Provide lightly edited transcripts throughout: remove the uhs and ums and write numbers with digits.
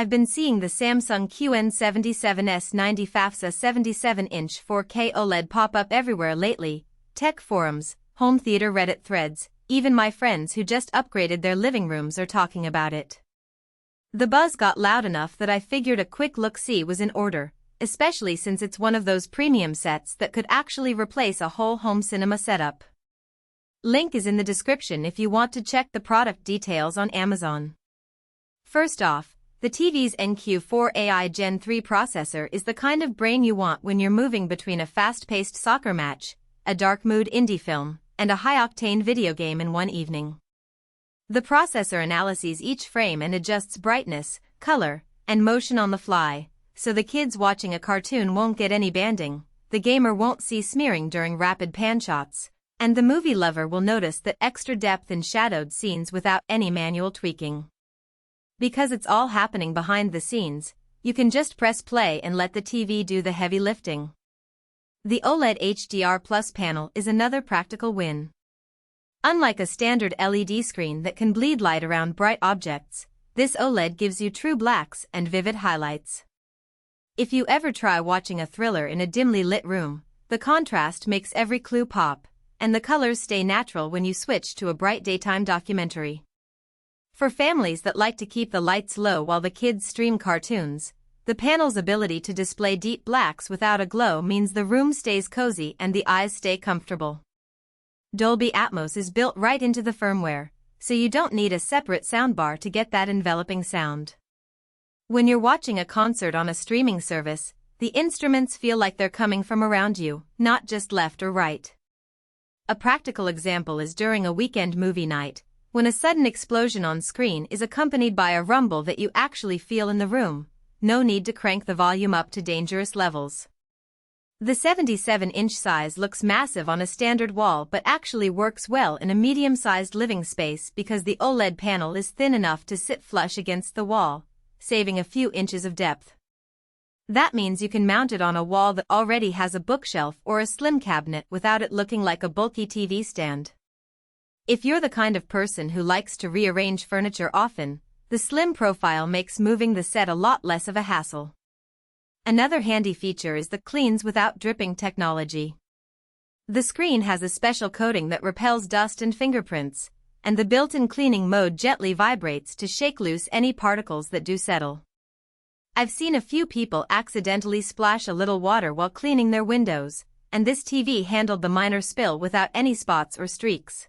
I've been seeing the Samsung QN77S90FAFXZA 77-inch 4K OLED pop up everywhere lately: tech forums, home theater Reddit threads, even my friends who just upgraded their living rooms are talking about it. The buzz got loud enough that I figured a quick look-see was in order, especially since it's one of those premium sets that could actually replace a whole home cinema setup. Link is in the description if you want to check the product details on Amazon. First off, the TV's NQ4 AI Gen 3 processor is the kind of brain you want when you're moving between a fast-paced soccer match, a dark-mood indie film, and a high-octane video game in one evening. The processor analyzes each frame and adjusts brightness, color, and motion on the fly, so the kids watching a cartoon won't get any banding, the gamer won't see smearing during rapid pan shots, and the movie lover will notice that extra depth in shadowed scenes without any manual tweaking. Because it's all happening behind the scenes, you can just press play and let the TV do the heavy lifting. The OLED HDR Plus panel is another practical win. Unlike a standard LED screen that can bleed light around bright objects, this OLED gives you true blacks and vivid highlights. If you ever try watching a thriller in a dimly lit room, the contrast makes every clue pop, and the colors stay natural when you switch to a bright daytime documentary. For families that like to keep the lights low while the kids stream cartoons, the panel's ability to display deep blacks without a glow means the room stays cozy and the eyes stay comfortable. Dolby Atmos is built right into the firmware, so you don't need a separate soundbar to get that enveloping sound. When you're watching a concert on a streaming service, the instruments feel like they're coming from around you, not just left or right. A practical example is during a weekend movie night, when a sudden explosion on screen is accompanied by a rumble that you actually feel in the room. No need to crank the volume up to dangerous levels. The 77-inch size looks massive on a standard wall but actually works well in a medium-sized living space because the OLED panel is thin enough to sit flush against the wall, saving a few inches of depth. That means you can mount it on a wall that already has a bookshelf or a slim cabinet without it looking like a bulky TV stand. If you're the kind of person who likes to rearrange furniture often, the slim profile makes moving the set a lot less of a hassle. Another handy feature is the cleans without dripping technology. The screen has a special coating that repels dust and fingerprints, and the built-in cleaning mode gently vibrates to shake loose any particles that do settle. I've seen a few people accidentally splash a little water while cleaning their windows, and this TV handled the minor spill without any spots or streaks.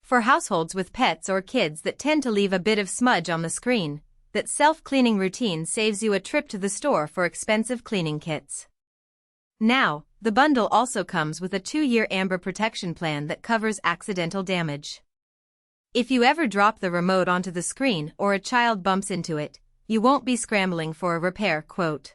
For households with pets or kids that tend to leave a bit of smudge on the screen, that self-cleaning routine saves you a trip to the store for expensive cleaning kits. Now, the bundle also comes with a 2-year Amber protection plan that covers accidental damage. If you ever drop the remote onto the screen or a child bumps into it, you won't be scrambling for a repair quote.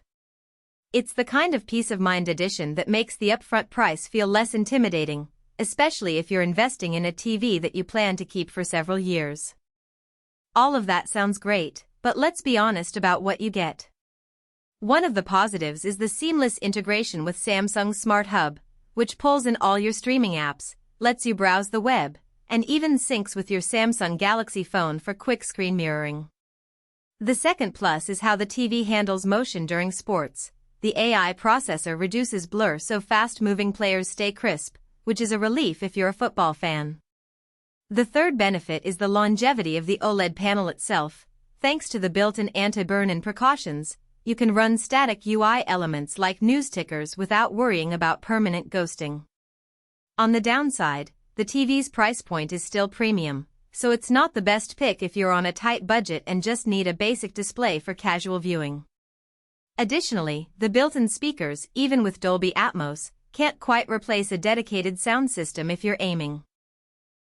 It's the kind of peace of mind addition that makes the upfront price feel less intimidating, especially if you're investing in a TV that you plan to keep for several years. All of that sounds great, but let's be honest about what you get. One of the positives is the seamless integration with Samsung's Smart Hub, which pulls in all your streaming apps, lets you browse the web, and even syncs with your Samsung Galaxy phone for quick screen mirroring. The second plus is how the TV handles motion during sports. The AI processor reduces blur so fast-moving players stay crisp, which is a relief if you're a football fan. The third benefit is the longevity of the OLED panel itself. Thanks to the built-in anti-burn-in precautions, you can run static UI elements like news tickers without worrying about permanent ghosting. On the downside, the TV's price point is still premium, so it's not the best pick if you're on a tight budget and just need a basic display for casual viewing. Additionally, the built-in speakers, even with Dolby Atmos, can't quite replace a dedicated sound system if you're aiming.